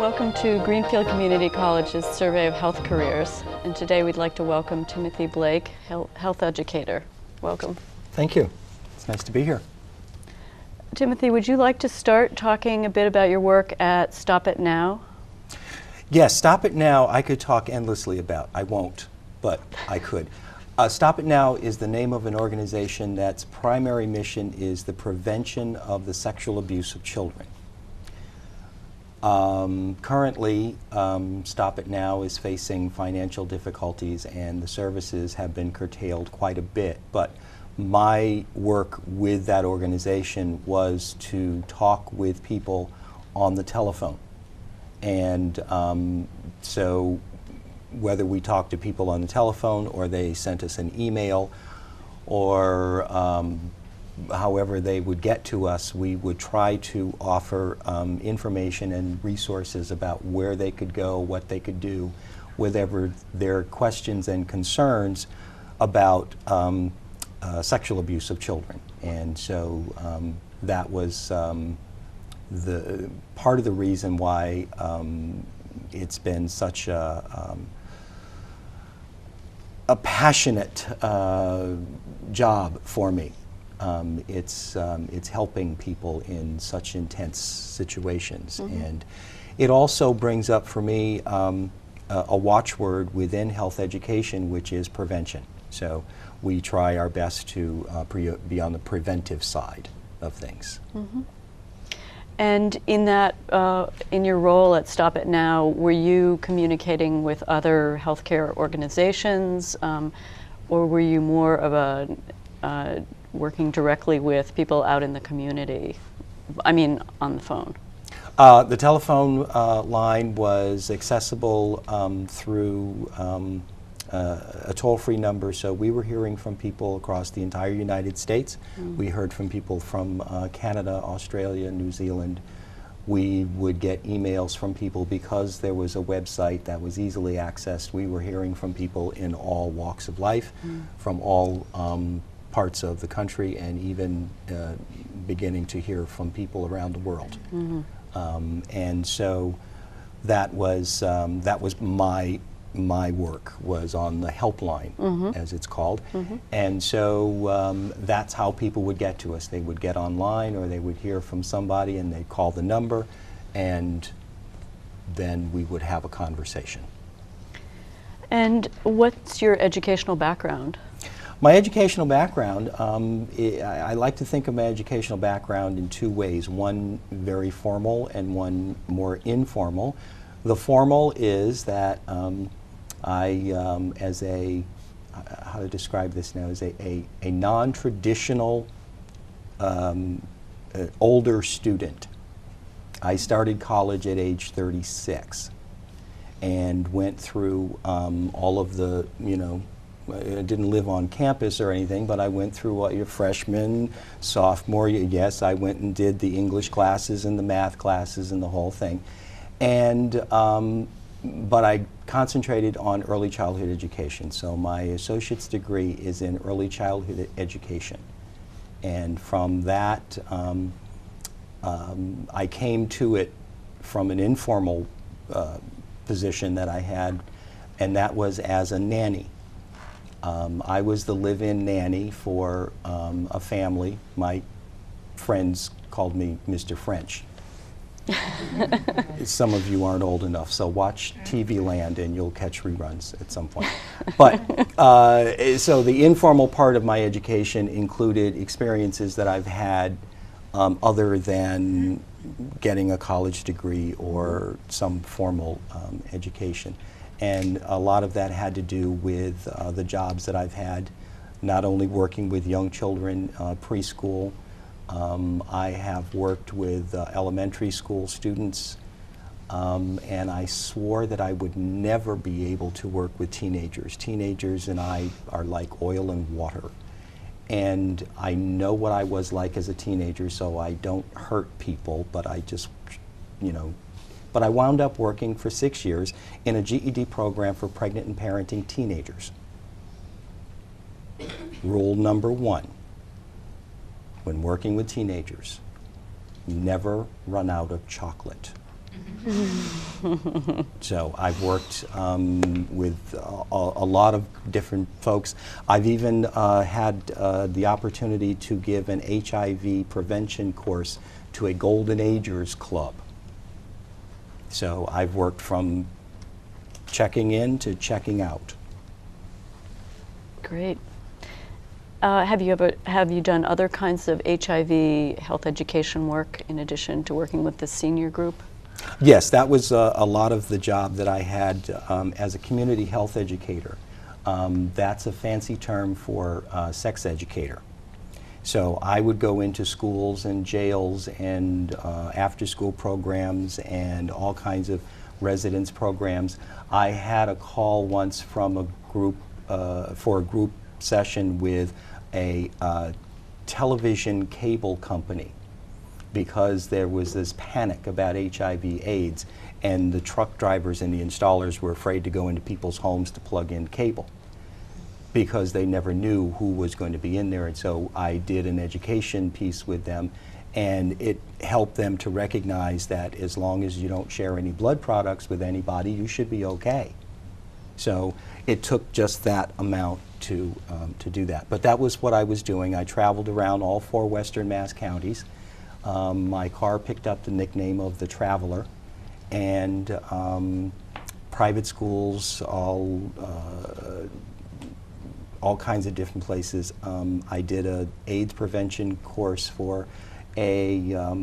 Welcome to Greenfield Community College's Survey of Health Careers. And today we'd like to welcome Timothy Blake, health educator. Welcome. Thank you. It's nice to be here. Timothy, would you like to start talking a bit about your work at Stop It Now? Yes, Stop It Now I could talk endlessly about. I won't, but I could. Stop It Now is the name of an organization that's primary mission is the prevention of the sexual abuse of children. Currently, Stop It Now is facing financial difficulties and the services have been curtailed quite a bit, but my work with that organization was to talk with people on the telephone. And so whether we talked to people on the telephone or they sent us an email or however they would get to us, we would try to offer information and resources about where they could go, what they could do, whatever their questions and concerns about sexual abuse of children. And so that was the part of the reason why it's been such a passionate job for me. It's helping people in such intense situations. Mm-hmm. And it also brings up for me a watchword within health education, which is prevention. So we try our best to be on the preventive side of things. Mm-hmm. And in that, in your role at Stop It Now, were you communicating with other healthcare organizations, or were you more of a working directly with people out in the community? I mean, on the phone. The telephone line was accessible through a toll-free number, so we were hearing from people across the entire United States. Mm. We heard from people from Canada, Australia, New Zealand. We would get emails from people because there was a website that was easily accessed. We were hearing from people in all walks of life, from all parts of the country, and even beginning to hear from people around the world. Mm-hmm. And so that was my work was on the helpline, mm-hmm. as it's called. Mm-hmm. And so that's how people would get to us. They would get online or they would hear from somebody and they'd call the number, and then we would have a conversation. And what's your educational background? My educational background, I like to think of my educational background in two ways, one very formal and one more informal. The formal is that I, as a, how to describe this now, as a non-traditional older student. I started college at age 36 and went through all of the, I didn't live on campus or anything, but I went through your freshman, sophomore year. Yes, I went and did the English classes and the math classes and the whole thing. And but I concentrated on early childhood education. So my associate's degree is in early childhood education. And from that, I came to it from an informal position that I had, and that was as a nanny. I was the live-in nanny for a family. My friends called me Mr. French. Some of you aren't old enough, so watch TV Land and you'll catch reruns at some point. But so the informal part of my education included experiences that I've had other than getting a college degree or some formal education. And a lot of that had to do with the jobs that I've had, not only working with young children, preschool. I have worked with elementary school students, and I swore that I would never be able to work with teenagers. Teenagers and I are like oil and water. And I know what I was like as a teenager, so I don't hurt people, but I just, But I wound up working for 6 years in a GED program for pregnant and parenting teenagers. Rule number one, when working with teenagers, never run out of chocolate. So I've worked with a lot of different folks. I've even had the opportunity to give an HIV prevention course to a Golden Agers club. So I've worked from checking in to checking out. Great. Have you done other kinds of HIV health education work in addition to working with the senior group? Yes, that was a lot of the job that I had as a community health educator. That's a fancy term for sex educator. So I would go into schools and jails and after-school programs and all kinds of residence programs. I had a call once from a group for a group session with a television cable company, because there was this panic about HIV/AIDS, and the truck drivers and the installers were afraid to go into people's homes to plug in cable because they never knew who was going to be in there. And so I did an education piece with them, and it helped them to recognize that as long as you don't share any blood products with anybody, you should be okay. So it took just that amount to do that. But that was what I was doing. I traveled around all 4 Western Mass counties. My car picked up the nickname of the Traveler, and private schools, all kinds of different places. I did a AIDS prevention course for a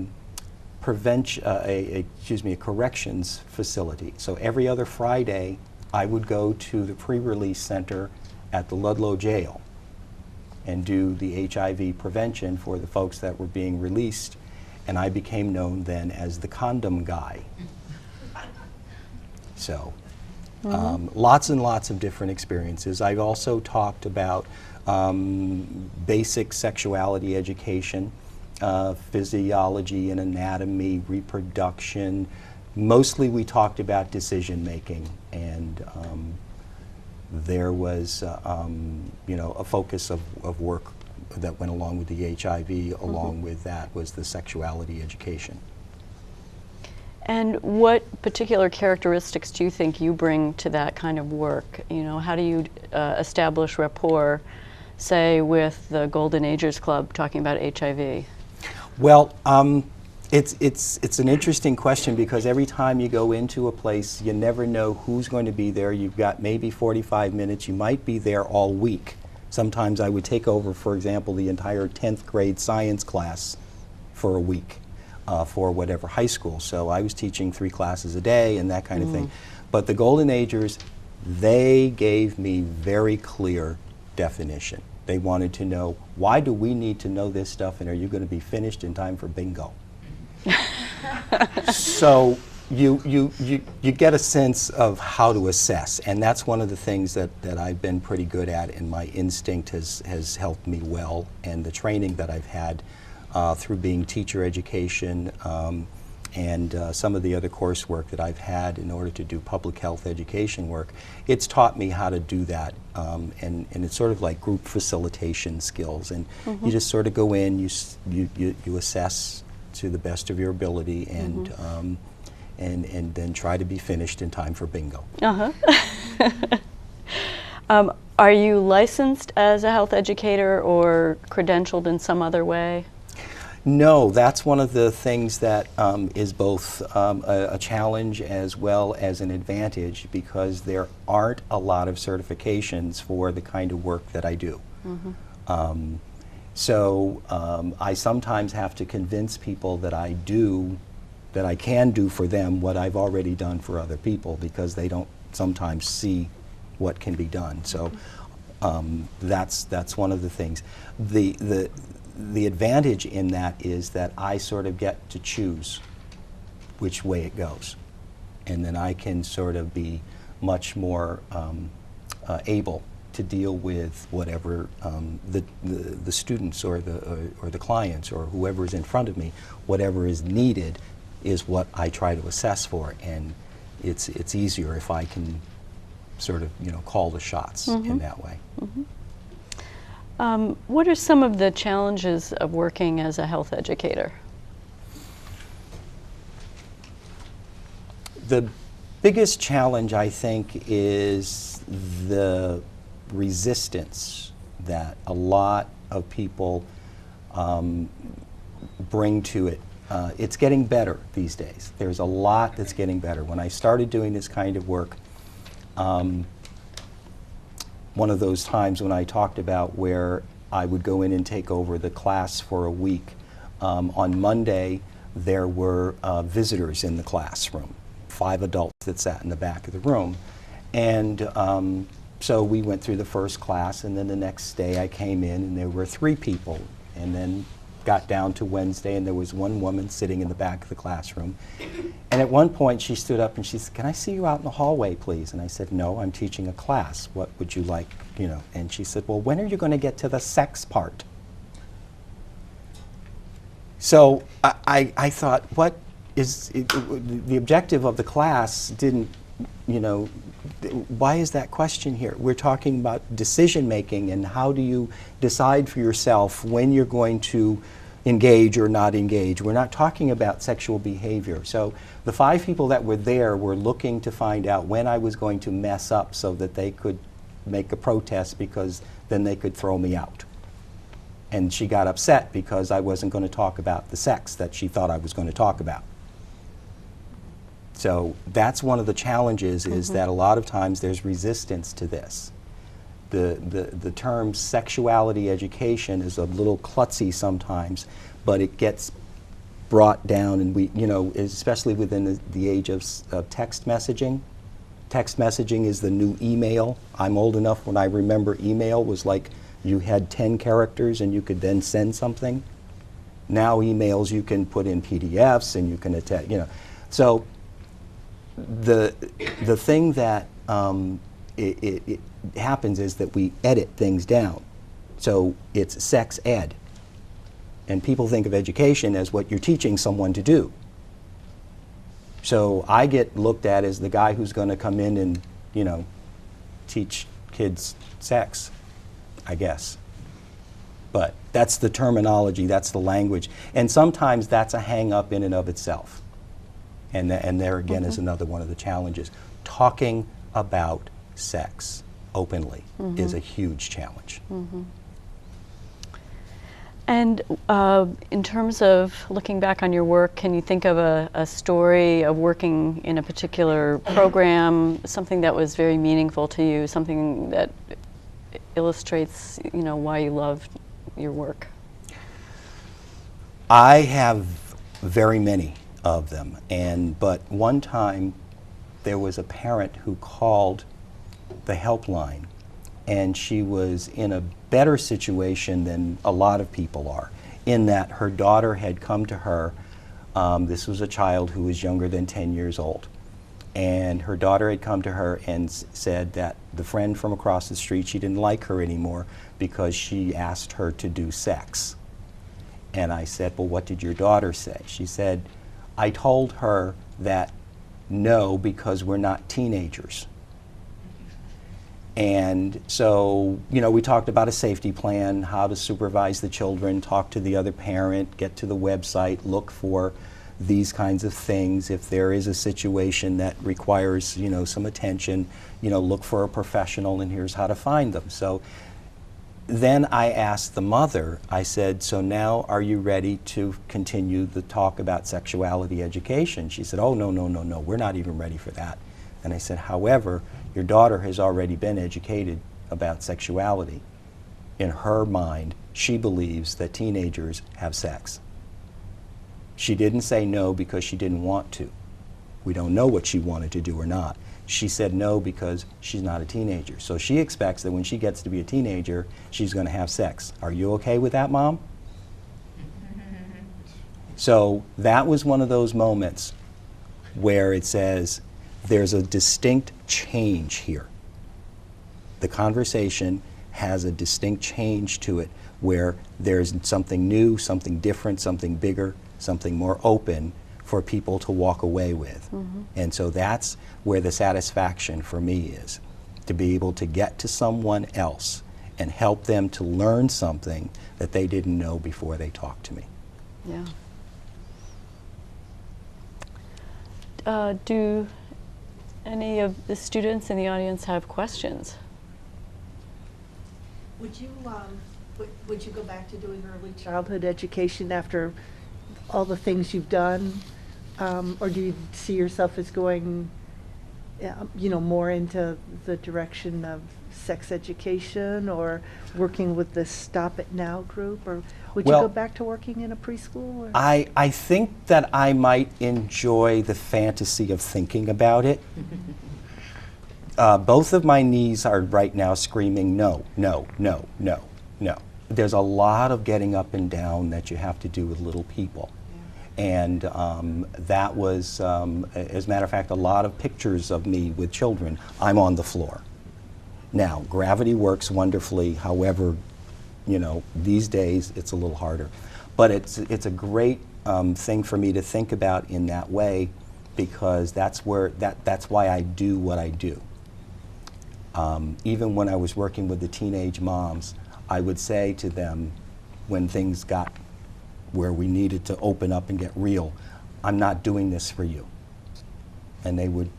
corrections facility. So every other Friday, I would go to the pre-release center at the Ludlow Jail and do the HIV prevention for the folks that were being released. And I became known then as the condom guy. So lots and lots of different experiences. I've also talked about basic sexuality education, physiology and anatomy, reproduction. Mostly we talked about decision making, and there was a focus of work that went along with the HIV. Along with that was the sexuality education. And what particular characteristics do you think you bring to that kind of work? You know, how do you establish rapport, say, with the Golden Agers Club talking about HIV? Well, it's an interesting question, because every time you go into a place, you never know who's going to be there. You've got maybe 45 minutes. You might be there all week. Sometimes I would take over, for example, the entire 10th grade science class for a week for whatever high school. So I was teaching 3 classes a day and that kind of thing. But the Golden Agers, they gave me very clear definition. They wanted to know, why do we need to know this stuff, and are you going to be finished in time for bingo? So you get a sense of how to assess, and that's one of the things that I've been pretty good at, and my instinct has helped me well, and the training that I've had through being teacher education and some of the other coursework that I've had in order to do public health education work, it's taught me how to do that, and it's sort of like group facilitation skills, and you just sort of go in, you assess to the best of your ability, and then try to be finished in time for bingo. Are you licensed as a health educator or credentialed in some other way? No, that's one of the things that is both a challenge as well as an advantage, because there aren't a lot of certifications for the kind of work that I do. So I sometimes have to convince people that I can do for them what I've already done for other people, because they don't sometimes see what can be done. So that's one of the things. The advantage in that is that I sort of get to choose which way it goes, and then I can sort of be much more able to deal with whatever the students or the clients or whoever is in front of me, whatever is needed is what I try to assess for, and it's easier if I can sort of call the shots in that way. What are some of the challenges of working as a health educator? The biggest challenge, I think, is the resistance that a lot of people bring to it. It's getting better these days. There's a lot that's getting better. When I started doing this kind of work, one of those times when I talked about where I would go in and take over the class for a week, on Monday there were visitors in the classroom, 5 adults that sat in the back of the room. And so we went through the first class, and then the next day I came in and there were 3 people, and then got down to Wednesday and there was 1 woman sitting in the back of the classroom. And at one point she stood up and she said, "Can I see you out in the hallway, please?" And I said, "No, I'm teaching a class. What would you like, you know?" And she said, "Well, when are you going to get to the sex part?" So I thought, what is the objective of the class didn't, you know, why is that question here? We're talking about decision making and how do you decide for yourself when you're going to engage or not engage. We're not talking about sexual behavior. So the 5 people that were there were looking to find out when I was going to mess up so that they could make a protest, because then they could throw me out. And she got upset because I wasn't going to talk about the sex that she thought I was going to talk about. So that's one of the challenges, is that a lot of times there's resistance to this. The term sexuality education is a little klutzy sometimes, but it gets brought down, and we, you know, especially within the age of text messaging. Text messaging is the new email. I'm old enough when I remember email was like you had 10 characters and you could then send something. Now emails you can put in PDFs and you can attach, you know. So the thing that it happens is that we edit things down. So it's sex ed. And people think of education as what you're teaching someone to do. So I get looked at as the guy who's going to come in and, you know, teach kids sex, I guess. But that's the terminology, that's the language. And sometimes that's a hang up in and of itself. And there again is another one of the challenges. Talking about sex openly is a huge challenge. And in terms of looking back on your work, can you think of a story of working in a particular program, something that was very meaningful to you, something that illustrates, you know, why you loved your work? I have very many of them, but one time there was a parent who called the helpline, and she was in a better situation than a lot of people are, in that her daughter had come to her. This was a child who was younger than 10 years old, and her daughter had come to her and said that the friend from across the street, she didn't like her anymore because she asked her to do sex. And I said, "Well, what did your daughter say?" She said, "I told her that no, because we're not teenagers." And so, you know, we talked about a safety plan, how to supervise the children, talk to the other parent, get to the website, look for these kinds of things. If there is a situation that requires, you know, some attention, you know, look for a professional, and here's how to find them. So then I asked the mother, I said, "So now are you ready to continue the talk about sexuality education?" She said, "Oh, no, no, no, no, we're not even ready for that." And I said, "However, your daughter has already been educated about sexuality. In her mind, she believes that teenagers have sex. She didn't say no because she didn't want to. We don't know what she wanted to do or not. She said no because she's not a teenager. So she expects that when she gets to be a teenager, she's going to have sex. Are you okay with that, Mom?" So that was one of those moments where it says, there's a distinct change here. The conversation has a distinct change to it, where there's something new, something different, something bigger, something more open for people to walk away with. And so that's where the satisfaction for me is, to be able to get to someone else and help them to learn something that they didn't know before they talked to me. Yeah. do any of the students in the audience have questions? Would you go back to doing early childhood education after all the things you've done? Or do you see yourself as going, more into the direction of sex education or working with the Stop It Now group? Or would you Well, go back to working in a preschool? Or? I think that I might enjoy the fantasy of thinking about it. Both of my knees are right now screaming, no, no, no, no, no. There's a lot of getting up and down that you have to do with little people. And that was, as a matter of fact, a lot of pictures of me with children. I'm on the floor. Now, gravity works wonderfully. However, these days it's a little harder. But it's a great thing for me to think about in that way, because that's why I do what I do. Even when I was working with the teenage moms, I would say to them, when things got where we needed to open up and get real, I'm not doing this for you. And they would,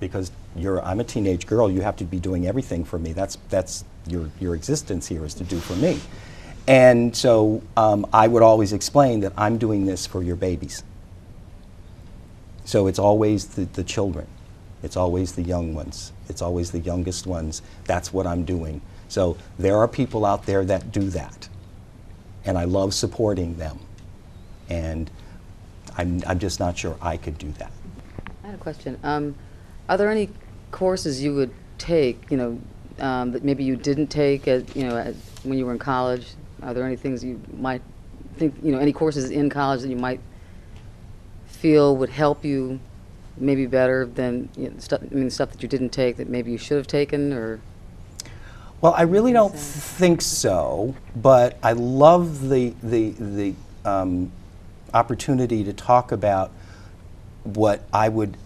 because I'm a teenage girl, you have to be doing everything for me. That's your existence here is to do for me. And so I would always explain that I'm doing this for your babies. So it's always the children. It's always the young ones. It's always the youngest ones. That's what I'm doing. So there are people out there that do that. And I love supporting them. And I'm just not sure I could do that. I had a question. Are there any courses you would take, that maybe you didn't take when you were in college? Are there any things you might think, any courses in college that you might feel would help you maybe better than stuff that you didn't take that maybe you should have taken? Or Well, I really don't think so, but I love the opportunity to talk about what I would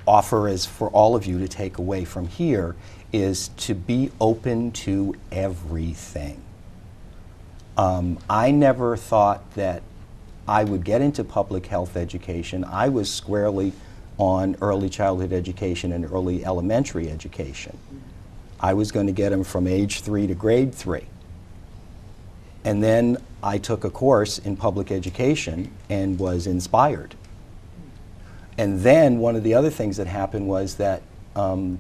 offer as for all of you to take away from here is to be open to everything. I never thought that I would get into public health education. I was squarely on early childhood education and early elementary education. I was going to get them from age 3 to grade 3. And then I took a course in public education and was inspired. And then one of the other things that happened was that I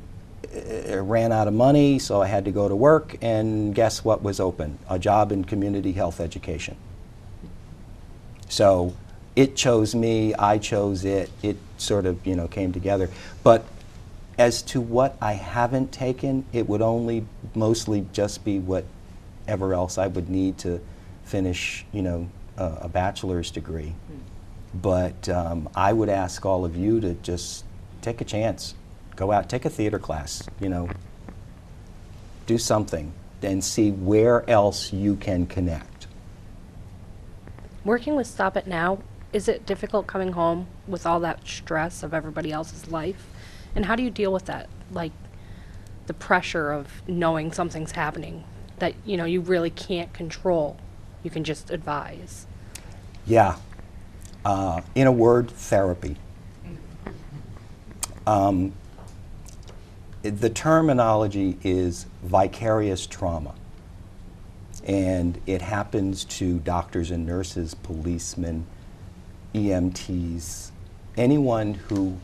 ran out of money, so I had to go to work, and guess what was open? A job in community health education. So it chose me, I chose it, it sort of came together. But as to what I haven't taken, it would only mostly just be whatever else I would need to finish, a bachelor's degree. But I would ask all of you to just take a chance. Go out, take a theater class, do something and see where else you can connect. Working with Stop It Now, is it difficult coming home with all that stress of everybody else's life? And how do you deal with that, like the pressure of knowing something's happening that you really can't control? You can just advise. Yeah. In a word, therapy. The terminology is vicarious trauma. And it happens to doctors and nurses, policemen, EMTs, anyone who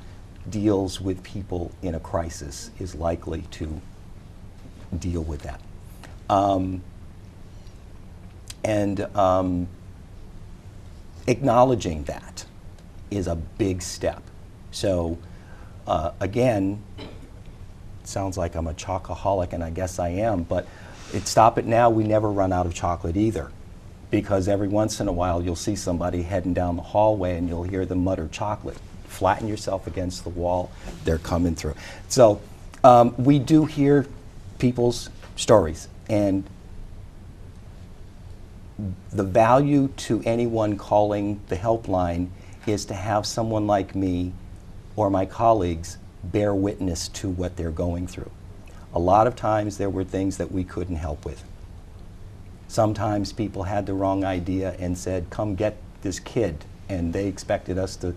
deals with people in a crisis is likely to deal with that. Acknowledging that is a big step. So again, it sounds like I'm a chocoholic, and I guess I am, but at Stop It Now, we never run out of chocolate either, because every once in a while you'll see somebody heading down the hallway and you'll hear them mutter chocolate. Flatten yourself against the wall, they're coming through. So we do hear people's stories, and the value to anyone calling the helpline is to have someone like me or my colleagues bear witness to what they're going through. A lot of times there were things that we couldn't help with. Sometimes people had the wrong idea and said, come get this kid, and they expected us to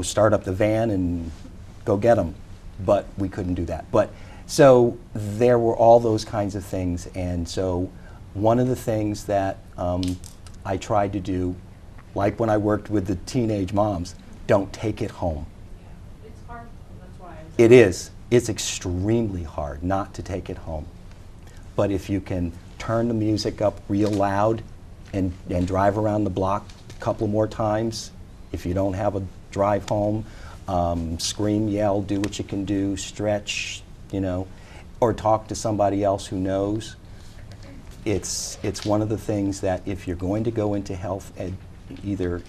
start up the van and go get them. But we couldn't do that. But so there were all those kinds of things. And so one of the things that I tried to do, like when I worked with the teenage moms, don't take it home. It's hard, that's why. It is. It's extremely hard not to take it home. But if you can turn the music up real loud and drive around the block a couple more times, if you don't have a drive home, scream, yell, do what you can do, stretch, or talk to somebody else who knows. It's one of the things that if you're going to go into health ed, either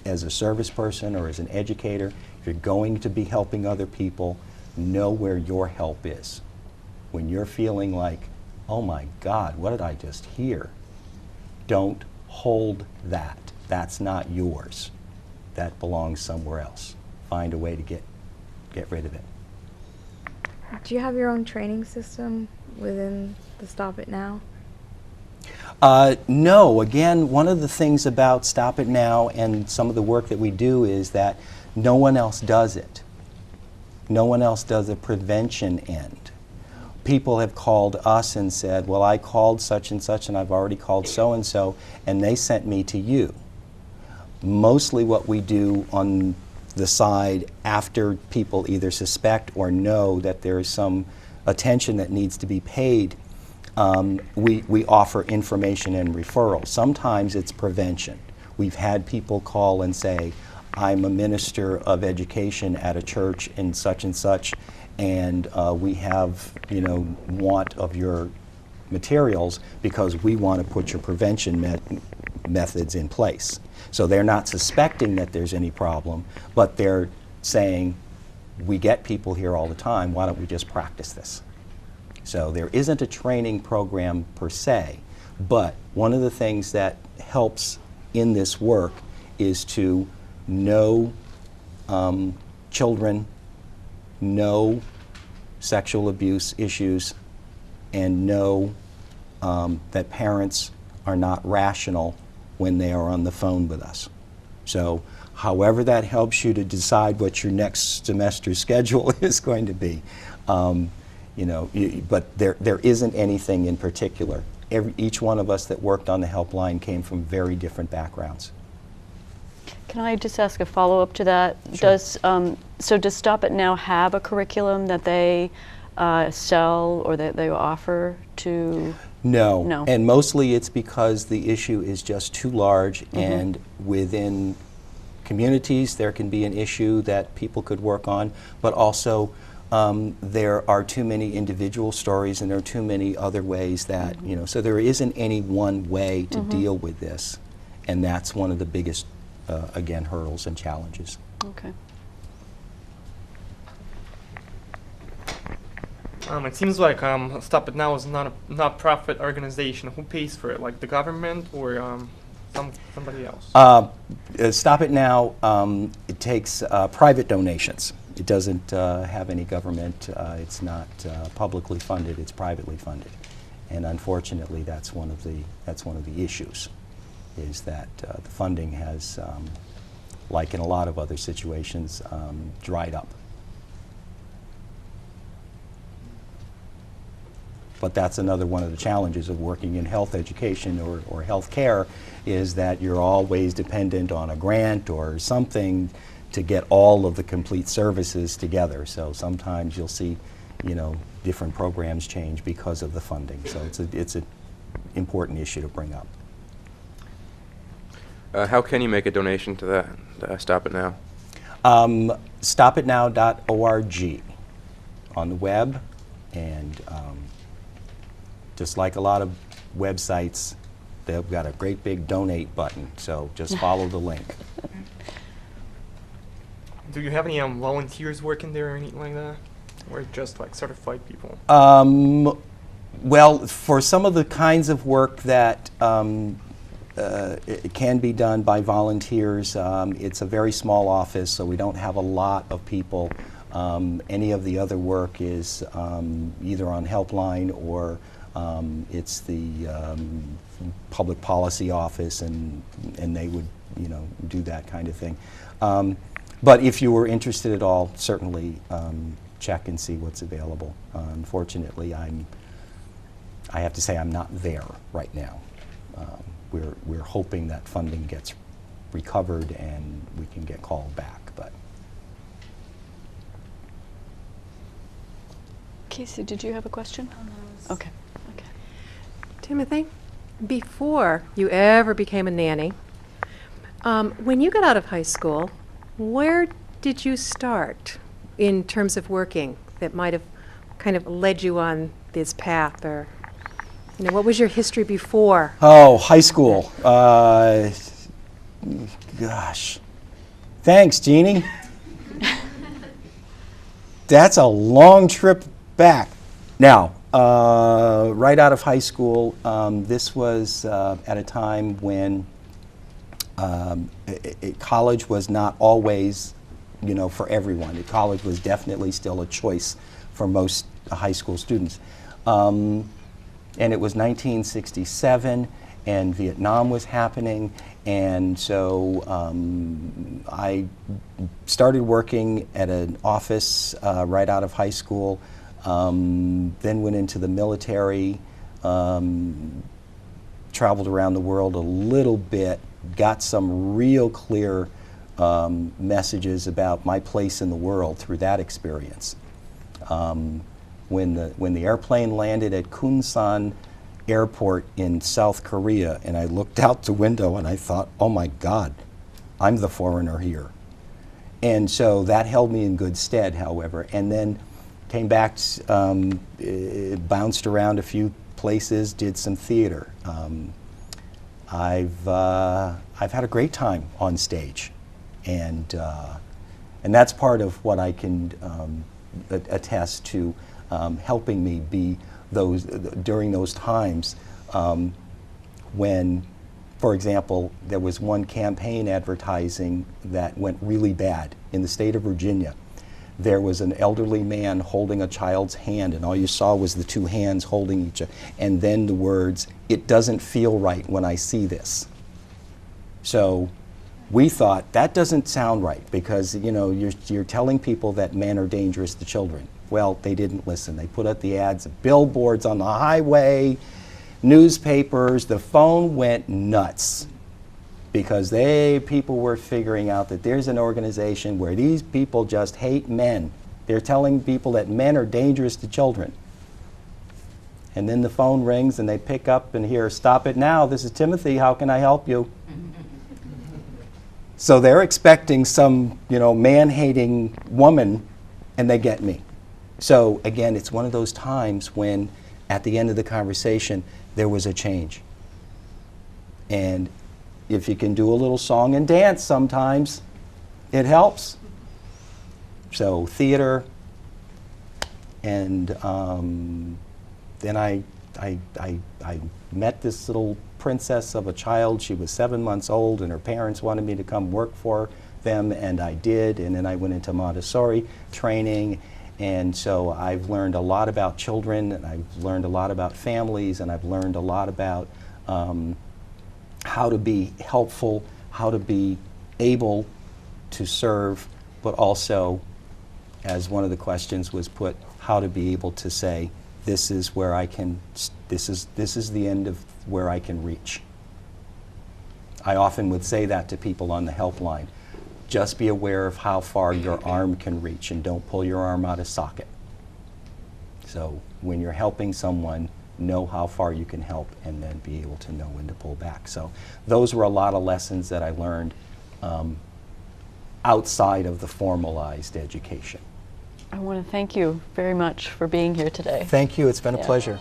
as a service person or as an educator, if you're going to be helping other people, know where your help is. When you're feeling like, oh my God, what did I just hear? Don't hold that. That's not yours. That belongs somewhere else. Find a way to get rid of it. Do you have your own training system within the Stop It Now? No. Again, one of the things about Stop It Now and some of the work that we do is that no one else does it. No one else does the prevention end. People have called us and said, well, I called such and such and I've already called so-and-so and they sent me to you. Mostly what we do on the side after people either suspect or know that there is some attention that needs to be paid, we offer information and referral. Sometimes it's prevention. We've had people call and say, I'm a minister of education at a church in such and such, and we have, want of your materials because we want to put your prevention methods in place. So they're not suspecting that there's any problem, but they're saying, we get people here all the time, why don't we just practice this? So there isn't a training program per se, but one of the things that helps in this work is to know children, know sexual abuse issues, and know that parents are not rational when they are on the phone with us. So however that helps you to decide what your next semester's schedule is going to be, but there isn't anything in particular. Each one of us that worked on the helpline came from very different backgrounds. Can I just ask a follow-up to that? Sure. Does Stop It Now have a curriculum that they sell or that they offer to? No. No. And mostly it's because the issue is just too large, and within communities there can be an issue that people could work on, but also there are too many individual stories and there are too many other ways that, so there isn't any one way to deal with this, and that's one of the biggest, again, hurdles and challenges. Okay. It seems like Stop It Now is not a not-profit organization. Who pays for it? Like the government or somebody else? Stop It Now, it takes private donations. It doesn't have any government. It's not publicly funded. It's privately funded, and unfortunately, that's one of the issues. Is that the funding has, like in a lot of other situations, dried up. But that's another one of the challenges of working in health education or health care, is that you're always dependent on a grant or something to get all of the complete services together. So sometimes you'll see, different programs change because of the funding. So it's an important issue to bring up. How can you make a donation to that, Stop It Now? Stopitnow.org on the web, and just like a lot of websites, they've got a great big donate button, so just follow the link. Do you have any volunteers working there or anything like that? Or just like certified people? Well, for some of the kinds of work that it can be done by volunteers, it's a very small office, so we don't have a lot of people. Any of the other work is either on helpline or It's the public policy office, and they would, do that kind of thing. But if you were interested at all, certainly check and see what's available. Unfortunately, I have to say I'm not there right now. We're hoping that funding gets recovered and we can get called back, but. Casey, did you have a question? Okay. Okay. Timothy, before you ever became a nanny, when you got out of high school, where did you start in terms of working that might have kind of led you on this path? Or, what was your history before? Oh, high school. Gosh. Thanks, Jeannie. That's a long trip back. Now, right out of high school, this was at a time when college was not always, for everyone. College was definitely still a choice for most high school students. And it was 1967, and Vietnam was happening, and so I started working at an office right out of high school, then went into the military, traveled around the world a little bit, got some real clear messages about my place in the world through that experience. When the airplane landed at Kunsan Airport in South Korea, and I looked out the window and I thought, oh my God, I'm the foreigner here. And so that held me in good stead, however, and then came back, bounced around a few places, did some theater. I've had a great time on stage, and that's part of what I can attest to, helping me be during those times when, for example, there was one campaign advertising that went really bad in the state of Virginia. There was an elderly man holding a child's hand, and all you saw was the two hands holding each other, and then the words, "It doesn't feel right when I see this." So we thought, that doesn't sound right, because you're telling people that men are dangerous to children. Well, they didn't listen. They put up the ads, billboards on the highway, newspapers. The phone went nuts, because people were figuring out that there's an organization where these people just hate men. They're telling people that men are dangerous to children. And then the phone rings and they pick up and hear, "Stop it now, this is Timothy, how can I help you?" So they're expecting some, man-hating woman, and they get me. So again, it's one of those times when at the end of the conversation, there was a change. And if you can do a little song and dance sometimes, it helps. So theater, and then I met this little princess of a child. She was 7 months old, and her parents wanted me to come work for them, and I did. And then I went into Montessori training, and so I've learned a lot about children, and I've learned a lot about families, and I've learned a lot about how to be helpful, how to be able to serve, but also, as one of the questions was put, how to be able to say, this is where I can, this is the end of where I can reach. I often would say that to people on the helpline. Just be aware of how far your arm can reach, and don't pull your arm out of socket. So when you're helping someone, know how far you can help, and then be able to know when to pull back. So those were a lot of lessons that I learned outside of the formalized education. I want to thank you very much for being here today. Thank you. It's been a Yeah. pleasure.